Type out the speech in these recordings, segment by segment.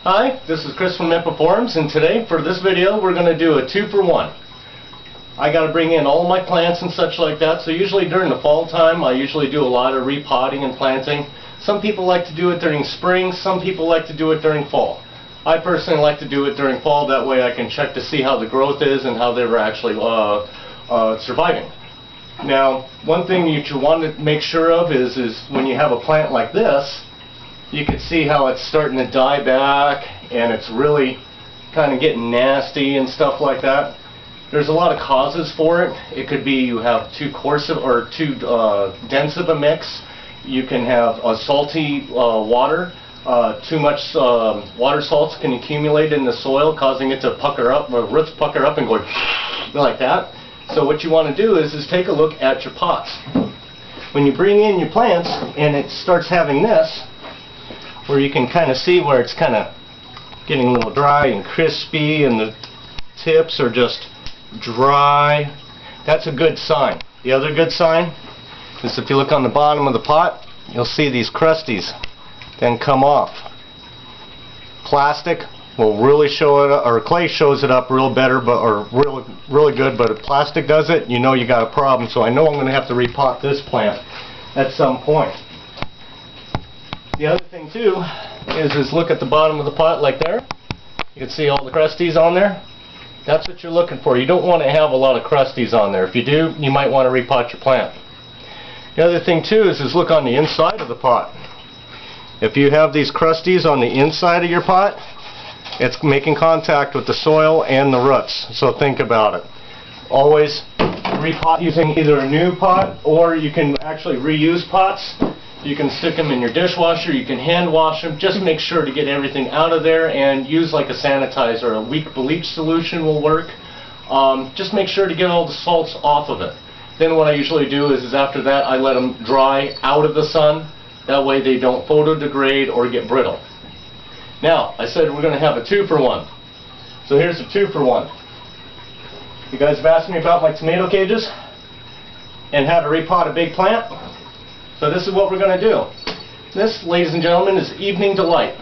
Hi, this is Chris from Repotting, and today for this video we're going to do a 2-for-1. I got to bring in all my plants and such like that, so usually during the fall time I usually do a lot of repotting and planting. Some people like to do it during spring, some people like to do it during fall. I personally like to do it during fall, that way I can check to see how the growth is and how they're actually surviving. Now, one thing that you want to make sure of is when you have a plant like this, you can see how it's starting to die back and it's really kind of getting nasty and stuff like that. There's a lot of causes for it. It could be you have too coarse or too dense of a mix. You can have a salty water. Too much water salts can accumulate in the soil, causing it to pucker up, or roots pucker up and go like that. So what you want to do is take a look at your pots. When you bring in your plants and it starts having this, where you can kind of see where it's kind of getting a little dry and crispy and the tips are just dry, that's a good sign. The other good sign is if you look on the bottom of the pot, you'll see these crusties then come off. Plastic will really show it up, or clay shows it up real better, but or really good, but if plastic does it, you know you got a problem. So I know I'm going to have to repot this plant at some point. The other thing too is look at the bottom of the pot like there. You can see all the crusties on there. That's what you're looking for. You don't want to have a lot of crusties on there. If you do, you might want to repot your plant. The other thing too is look on the inside of the pot. If you have these crusties on the inside of your pot, it's making contact with the soil and the roots. So think about it. Always repot using either a new pot, or you can actually reuse pots. You can stick them in your dishwasher, you can hand wash them. Just make sure to get everything out of there and use like a sanitizer. A weak bleach solution will work. Just make sure to get all the salts off of it. Then what I usually do is after that I let them dry out of the sun. That way they don't photodegrade or get brittle. Now, I said we're going to have a 2-for-1. So here's a 2-for-1. You guys have asked me about my tomato cages and how to repot a big plant. So this is what we're going to do. This, ladies and gentlemen, is Evening Delight.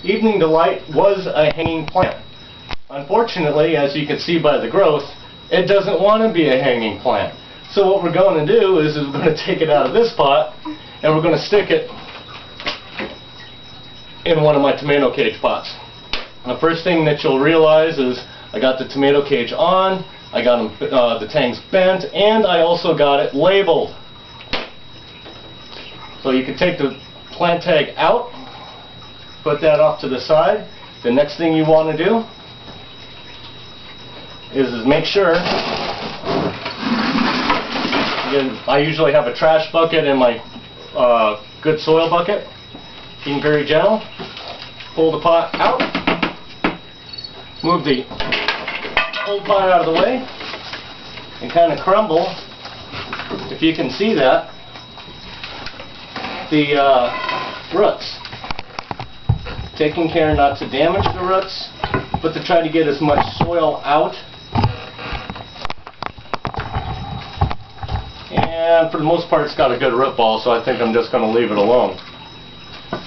Evening Delight was a hanging plant. Unfortunately, as you can see by the growth, it doesn't want to be a hanging plant. So what we're going to do is we're going to take it out of this pot and we're going to stick it in one of my tomato cage pots. The first thing that you'll realize is I got the tomato cage on, I got them, the tanks bent, and I also got it labeled. So you can take the plant tag out, put that off to the side. The next thing you want to do is make sure, again, I usually have a trash bucket and my good soil bucket. Being very gentle, pull the pot out, move the old pot out of the way, and kind of crumble, if you can see that, the roots. Taking care not to damage the roots, but to try to get as much soil out. And for the most part it's got a good root ball, so I think I'm just going to leave it alone.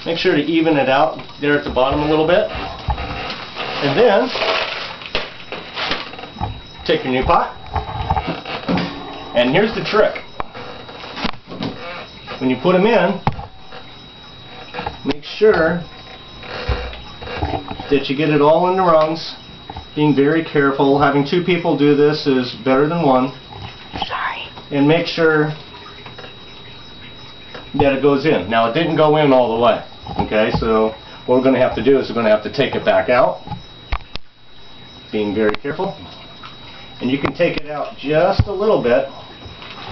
Make sure to even it out there at the bottom a little bit. And then take your new pot. And here's the trick. When you put them in, make sure that you get it all in the rungs. Being very careful. Having 2 people do this is better than 1. Sorry. And make sure that it goes in. Now it didn't go in all the way. Okay, so what we're going to have to do is we're going to have to take it back out. Being very careful. And you can take it out just a little bit.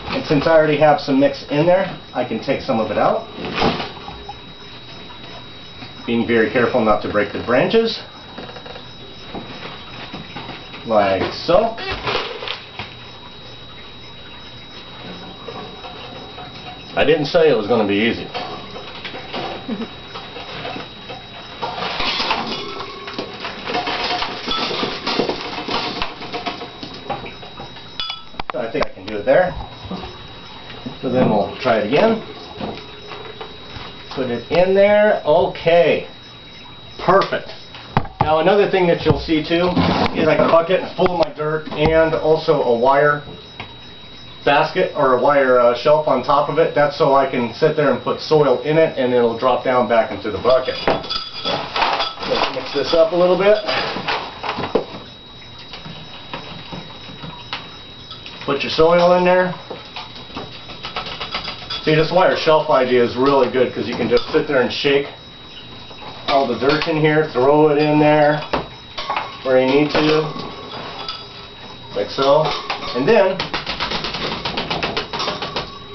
And since I already have some mix in there, I can take some of it out. Being very careful not to break the branches. Like so. I didn't say it was going to be easy. So I think I can do it there. So then we'll try it again. Put it in there. Okay. Perfect. Perfect. Now another thing that you'll see too is like a bucket full of my dirt and also a wire basket or a wire shelf on top of it. That's so I can sit there and put soil in it and it'll drop down back into the bucket. Let's mix this up a little bit. Put your soil in there. See, this wire shelf idea is really good because you can just sit there and shake all the dirt in here, throw it in there where you need to, like so, and then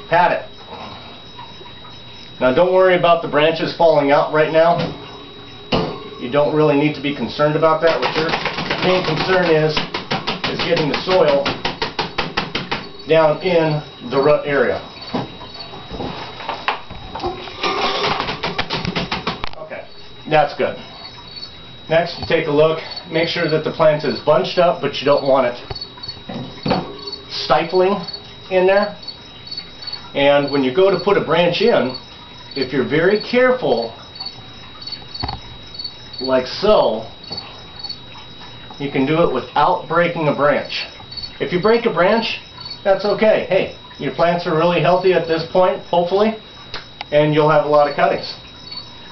pat it. Now don't worry about the branches falling out right now. You don't really need to be concerned about that. What your main concern is getting the soil down in the root area. That's good. Next, you take a look, make sure that the plant is bunched up, but you don't want it stifling in there. And when you go to put a branch in, if you're very careful, like so, you can do it without breaking a branch. If you break a branch, that's okay. Hey, your plants are really healthy at this point, hopefully, and you'll have a lot of cuttings.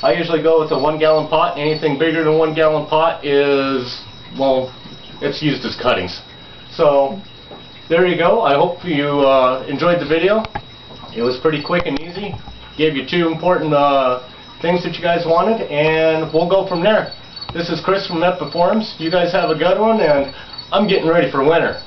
I usually go with a 1 gallon pot. Anything bigger than 1 gallon pot is, well, it's used as cuttings. So there you go. I hope you enjoyed the video. It was pretty quick and easy. Gave you 2 important things that you guys wanted, and we'll go from there. This is Chris from Repot Forums. You guys have a good one, and I'm getting ready for winter.